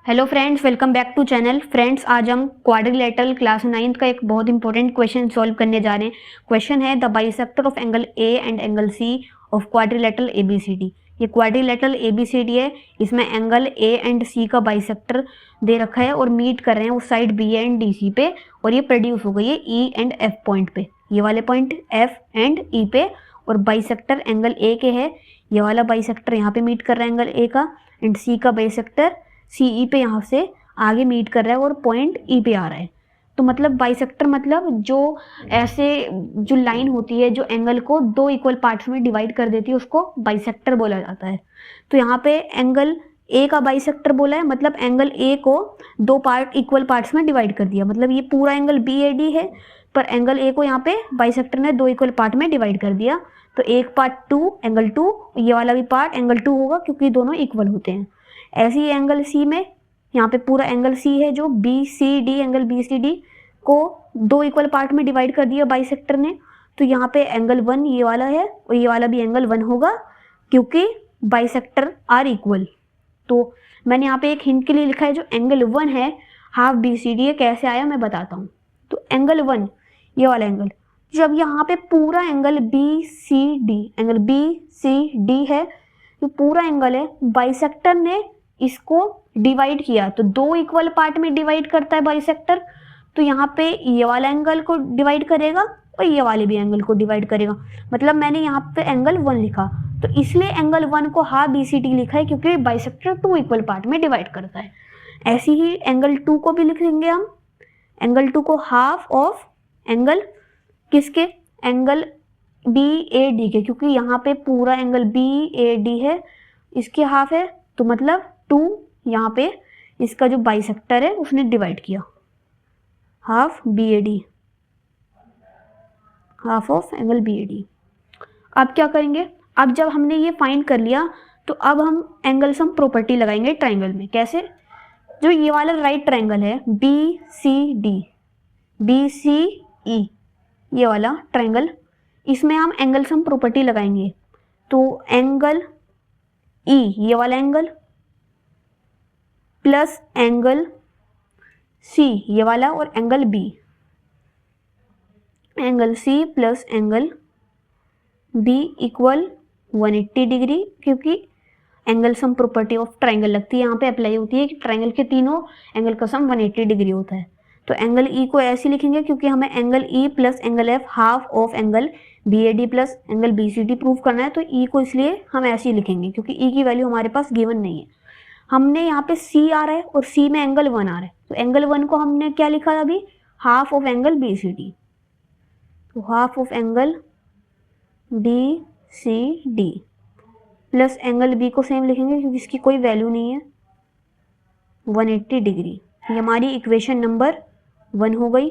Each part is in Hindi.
Hello friends, welcome back to channel. Friends, आज हम क्वाड्रिलेटरल क्लास 9th का एक बहुत इंपॉर्टेंट क्वेश्चन सॉल्व करने जा रहे हैं। क्वेश्चन है the bisector of angle A and angle C of quadrilateral ABCD. ये क्वाड्रिलेटरल एबीसीडी है, इसमें एंगल ए एंड सी का बाइसेक्टर दे रखा है और मीट कर रहे हैं उस side B and D C पे, और ये प्रोड्यूस हो गई है ई एंड एफ पॉइंट पे, ये वाले पॉइंट एफ एंड ई पे। और बाइसेक्टर एंगल ए के है, ये वाला बाइसेक्टर यहाँ पे मीट कर रहा है एंगल ए का, एंड सी का बाइसेक्टर सी ई पे यहाँ से आगे मीट कर रहा है और पॉइंट ई पे आ रहा है। तो मतलब बाइसेक्टर मतलब जो ऐसे जो लाइन होती है जो एंगल को दो इक्वल पार्ट्स में डिवाइड कर देती है, उसको बाइसेक्टर बोला जाता है। तो यहाँ पे एंगल ए का बाइसेक्टर बोला है, मतलब एंगल ए को दो पार्ट इक्वल पार्ट्स में डिवाइड कर दिया। मतलब ये पूरा एंगल बी ए डी है, पर एंगल ए को यहाँ पे बाइसेक्टर ने दो इक्वल पार्ट में डिवाइड कर दिया। तो एक पार्ट टू एंगल टू, ये वाला भी पार्ट एंगल टू होगा क्योंकि दोनों इक्वल होते हैं। ऐसे ही एंगल सी में, यहाँ पे पूरा एंगल सी है जो B C D, angle B C D को दो इक्वल पार्ट में डिवाइड कर दिया बाइसेक्टर ने। तो यहाँ पे एंगल वन ये वाला है और ये वाला भी एंगल वन होगा क्योंकि बाइसेक्टर आर इक्वल। तो मैंने यहाँ पे एक हिंट के लिए लिखा है, जो एंगल वन है हाफ बी सी डी है, कैसे आया मैं बताता हूँ। तो एंगल वन ये वाला एंगल, जब यहाँ पे पूरा angle B C D, angle B C D है, तो पूरा एंगल है, बाइसेक्टर ने इसको डिवाइड किया तो दो इक्वल पार्ट में डिवाइड करता है बाइसेक्टर। तो यहाँ पे ये वाला एंगल को डिवाइड करेगा और ये वाले भी एंगल को डिवाइड करेगा। मतलब मैंने यहाँ पे एंगल वन लिखा, तो इसलिए एंगल वन को हाफ बी सी डी लिखा है क्योंकि बाइसेक्टर टू इक्वल पार्ट में डिवाइड करता है। ऐसे ही एंगल टू को भी लिख देंगे हम, एंगल टू को हाफ ऑफ एंगल किसके, एंगल बी ए डी के, क्योंकि यहाँ पे पूरा एंगल बी ए डी है, इसके हाफ है। तो मतलब टू यहाँ पे इसका जो बाइसेक्टर है उसने डिवाइड किया, half B A D, half of angle B A D. अब क्या करेंगे, अब जब हमने ये फाइंड कर लिया तो अब हम एंगल सम प्रॉपर्टी लगाएंगे ट्राइंगल में। कैसे, जो ये वाला राइट ट्राइंगल है B C D, B C E, ये वाला ट्राइंगल, इसमें हम एंगल सम प्रॉपर्टी लगाएंगे। तो एंगल ई ये वाला एंगल प्लस एंगल सी ये वाला, और angle B, angle C plus angle B equal 180 degree, क्योंकि angle sum property of triangle लगती है, यहाँ पे अप्लाई होती है कि ट्राइंगल के तीनों एंगल का सम 180 डिग्री होता है। तो एंगल ई को ऐसे लिखेंगे क्योंकि हमें angle E plus angle F half of angle B A D plus angle B C D prove करना है। तो ई को इसलिए हम ऐसे ही लिखेंगे क्योंकि ई की वैल्यू हमारे पास गिवन नहीं है। हमने यहाँ पे सी आ रहा है और सी में एंगल वन आ रहा है, तो एंगल वन को हमने क्या लिखा है अभी, half of angle B C D. तो half of angle B C D plus angle B को सेम लिखेंगे क्योंकि इसकी कोई वैल्यू नहीं है, 180 डिग्री। ये हमारी इक्वेशन नंबर 1 हो गई।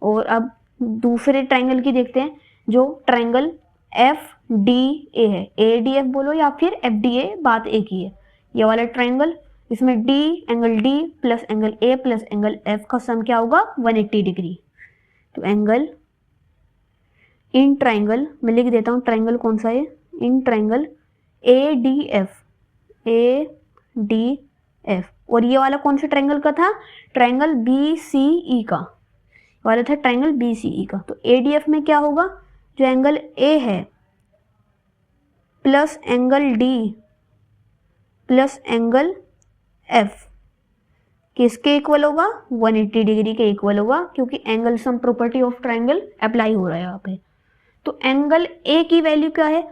और अब दूसरे ट्राइंगल की देखते हैं, जो ट्राइंगल एफ डी ए है, ए डी एफ बोलो या फिर एफ डी ए, बात एक ही है। ये वाला ट्राइंगल, इसमें D angle D plus angle A plus angle F का सम क्या होगा, 180 डिग्री। तो एंगल इन ट्राइंगल मैं लिख देता हूँ, ट्राइंगल कौन सा है, in triangle A D F, A D F. और ये वाला कौन से ट्राइंगल का था, ट्राइंगल बी सी ई का वाला था, ट्राइंगल बी सी ई का। तो ए डी एफ में क्या होगा, जो एंगल ए है plus angle D plus angle F किसके इक्वल होगा, 180 डिग्री के इक्वल होगा, क्योंकि angle sum property of triangle apply हो रहा है यहाँ पे। तो एंगल ए की वैल्यू क्या है,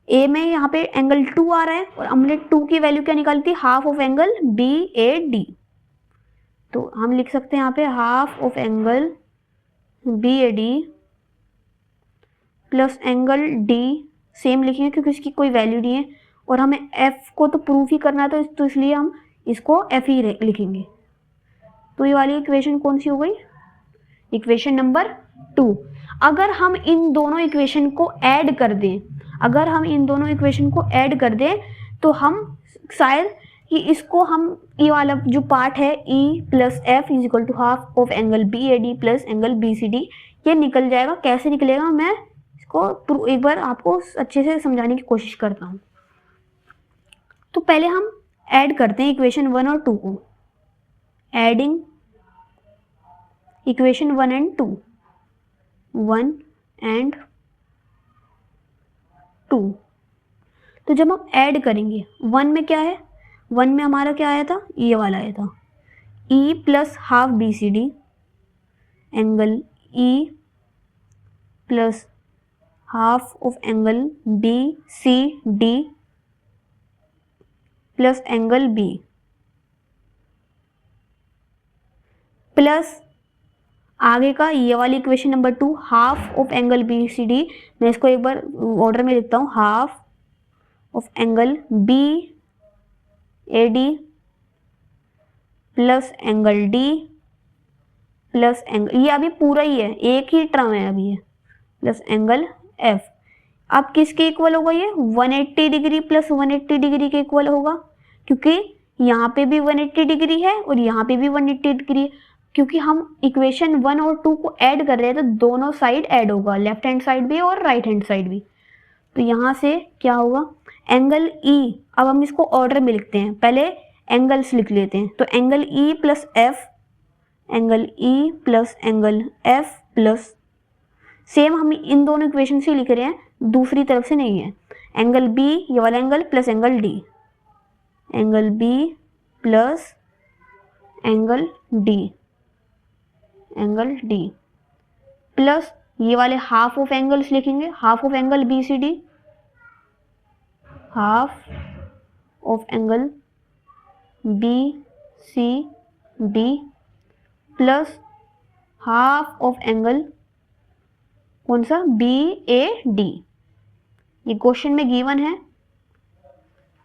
ए में यहाँ पे एंगल टू आ रहा है और हमने टू की वैल्यू क्या निकाली थी, half of angle B A D. तो हम लिख सकते हैं यहाँ पे half of angle B A D plus angle D, same लिखेंगे क्योंकि इसकी कोई वैल्यू नहीं है और हमें एफ को तो प्रूफ ही करना है, तो इसलिए हम इसको एफ ही लिखेंगे। तो ये वाली इक्वेशन कौन सी हो गई, इक्वेशन नंबर 2। अगर हम इन दोनों इक्वेशन को ऐड कर दें, अगर हम इन दोनों इक्वेशन को ऐड कर दें तो हम शायद कि इसको हम ये वाला जो पार्ट है E plus F is equal to half of angle B A D plus angle B C D, ये निकल जाएगा। कैसे निकलेगा मैं इसको एक बार आपको अच्छे से समझाने की कोशिश करता हूँ। तो पहले हम ऐड करते हैं इक्वेशन 1 और 2 को, एडिंग इक्वेशन 1 एंड 2, 1 एंड 2। तो जब हम ऐड करेंगे 1 में क्या है, 1 में हमारा क्या आया था, ये वाला आया था, E plus half B C D angle E plus half of angle B C D plus angle B plus आगे का ये वाली equation number 2 half of angle B C D, मैं इसको एक बार ऑर्डर में लिखता हूँ, half of angle B A D plus angle D plus angle, ये अभी पूरा ही है, एक ही टर्म है अभी ये, प्लस एंगल एफ। अब किसके इक्वल होगा ये, 180 डिग्री प्लस 180 डिग्री के इक्वल होगा, क्योंकि यहाँ पे भी 180 डिग्री है और यहाँ पे भी 180 डिग्री, क्योंकि हम इक्वेशन 1 और 2 को ऐड कर रहे हैं तो दोनों साइड ऐड होगा, लेफ्ट हैंड साइड भी और राइट हैंड साइड भी। तो यहाँ से क्या होगा, एंगल ई, अब हम इसको ऑर्डर में लिखते हैं, पहले एंगल्स लिख लेते हैं, तो angle E plus F, angle E plus angle F plus, same हम इन दोनों इक्वेशन से लिख रहे हैं, दूसरी तरफ से नहीं है, एंगल बी ये वाला angle plus angle D, angle B plus angle D, angle D plus ये वाले हाफ ऑफ एंगल्स लिखेंगे, half of angle B C D, half of angle B C D plus half of angle कौन सा, बी ए डी। ये क्वेश्चन में गिवन है,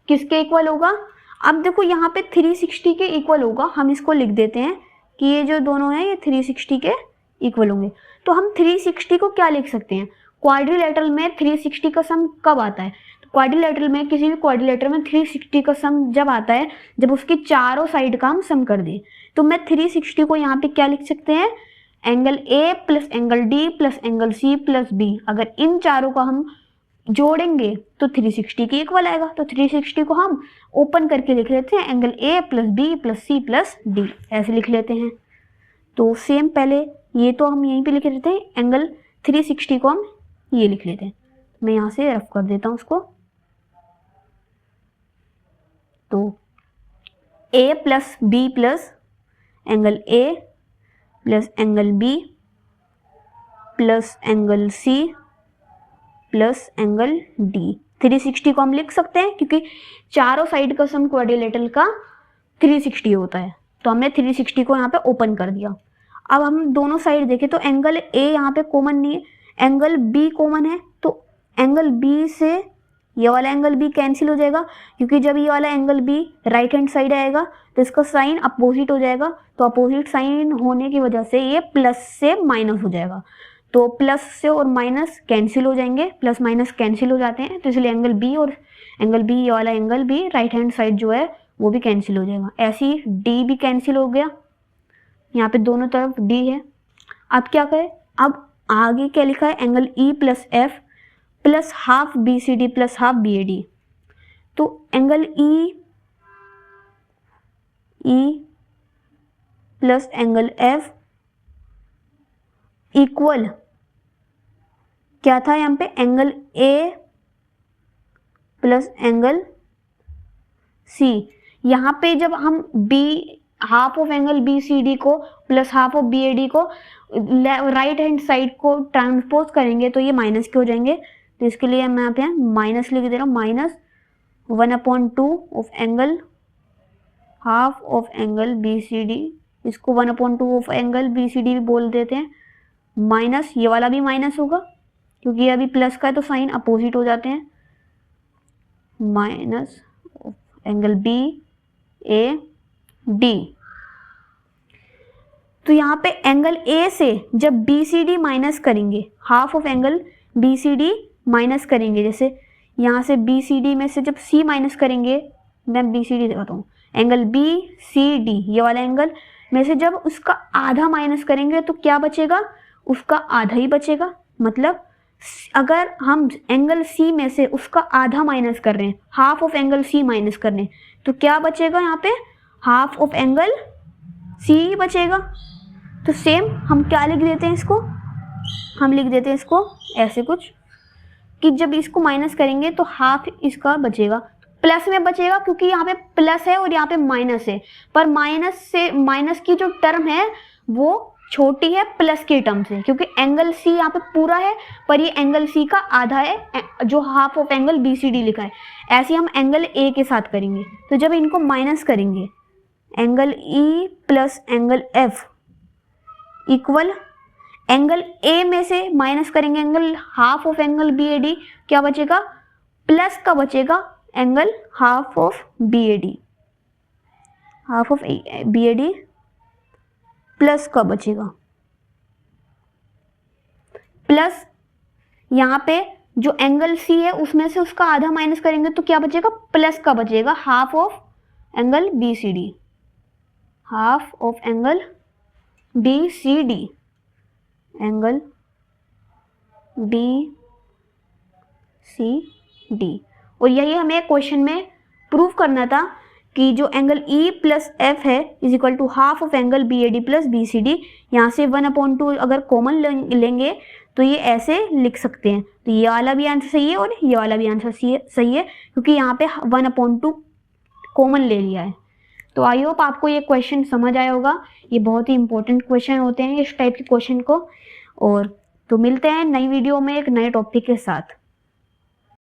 किसके इक्वल होगा, अब देखो यहाँ पे 360 के इक्वल होगा, हम इसको लिख देते हैं कि ये जो दोनों हैं ये 360 के इक्वल होंगे। तो हम 360 को क्या लिख सकते हैं, क्वाड्रिलेटरल में 360 का सम कब आता है, तो क्वाड्रिलेटरल में, किसी भी क्वाड्रिलेटरल में 360 का सम जब आता है जब उसकी चारों साइड का हम सम कर दें। तो मैं 360 को यहाँ पे क्या लिख सकते हैं, angle A plus angle D plus angle C plus B, अगर इन चारों को हम जोड़ेंगे तो 360 के इक्वल आएगा। तो 360 को हम ओपन करके लिख लेते हैं, angle A plus B plus C plus D, ऐसे लिख लेते हैं। तो सेम पहले ये तो हम यहीं पे लिख लेते हैं, एंगल 360 को हम ये लिख लेते हैं, मैं यहाँ से रफ कर देता हूँ उसको। तो A plus B plus angle A plus angle B plus angle C plus angle D, 360 को हम लिख सकते हैं क्योंकि चारों साइड का सम क्वाड्रिलेटरल का 360 होता है। तो हमने 360 को यहाँ पे ओपन कर दिया। अब हम दोनों साइड देखें तो एंगल ए यहाँ पे कॉमन नहीं है, एंगल बी कॉमन है, तो एंगल बी से ये वाला एंगल बी कैंसिल हो जाएगा, क्योंकि जब ये वाला angle B right hand side आएगा तो इसका साइन अपोजिट हो जाएगा, तो अपोजिट साइन होने की वजह से ये प्लस से माइनस हो जाएगा। तो प्लस से और माइनस कैंसिल हो जाएंगे, प्लस माइनस कैंसिल हो जाते हैं, तो इसलिए एंगल बी और एंगल बी, ये वाला angle B right hand side जो है वो भी कैंसिल हो जाएगा। ऐसे ही डी भी कैंसिल हो गया, यहाँ पे दोनों तरफ डी है। अब क्या करें, अब आगे क्या लिखा है, angle E plus F plus half B C D plus half B A D. तो angle E plus angle F equal क्या था यहाँ पे, angle A plus angle C. यहाँ पे जब हम B half of angle B C D को plus half of B A D को राइट हैंड साइड को ट्रांसपोज करेंगे तो ये माइनस के हो जाएंगे। तो इसके लिए मैं यहाँ पे माइनस लिख दे रहा हूँ, minus 1/2 of angle half of angle B C D, इसको 1/2 of angle B C D भी बोल देते हैं, माइनस ये वाला भी माइनस होगा क्योंकि ये अभी प्लस का है तो साइन अपोजिट हो जाते हैं, minus angle B A D. तो यहाँ पे एंगल ए से जब बी सी डी माइनस करेंगे, half of angle B C D minus करेंगे, जैसे यहाँ से बी सी डी में से जब सी माइनस करेंगे, मैं बी सी डी दिखाता हूँ, एंगल बी सी डी ये वाला एंगल में से जब उसका आधा माइनस करेंगे तो क्या बचेगा, उसका आधा ही बचेगा। मतलब अगर हम एंगल सी में से उसका आधा माइनस कर रहे हैं, half of angle C minus कर रहे हैं, तो क्या बचेगा यहाँ पे, हाफ ऑफ एंगल सी ही बचेगा। तो सेम हम क्या लिख देते हैं इसको, हम लिख देते हैं इसको ऐसे कुछ कि जब इसको माइनस करेंगे तो हाफ इसका बचेगा, प्लस में बचेगा क्योंकि यहाँ पे प्लस है और यहाँ पे माइनस है, पर माइनस की जो टर्म है वो छोटी है प्लस की टर्म से, क्योंकि एंगल सी यहाँ पे पूरा है पर ये एंगल सी का आधा है जो half of angle B C D लिखा है। ऐसे हम एंगल ए के साथ करेंगे। तो जब इनको माइनस करेंगे angle E plus angle F equal angle A में से माइनस करेंगे angle half of angle B A D, क्या बचेगा, प्लस का बचेगा angle half of B A D, half of B A D plus का बचेगा, प्लस यहाँ पे जो एंगल सी है उसमें से उसका आधा माइनस करेंगे तो क्या बचेगा, प्लस का बचेगा half of angle B C D, half of angle B C D, angle B C D. और यही हमें क्वेश्चन में प्रूव करना था कि जो एंगल ई प्लस एफ है is equal to half of angle B A D plus B C D. यहाँ से 1/2 अगर कॉमन लेंगे तो ये ऐसे लिख सकते हैं। तो ये वाला भी आंसर सही है और ये वाला भी आंसर सही है क्योंकि यहाँ पे 1/2 कॉमन ले लिया है। तो आई होप आपको ये क्वेश्चन समझ आया होगा। ये बहुत ही इंपॉर्टेंट क्वेश्चन होते हैं इस टाइप के क्वेश्चन को। और तो मिलते हैं नई वीडियो में एक नए टॉपिक के साथ।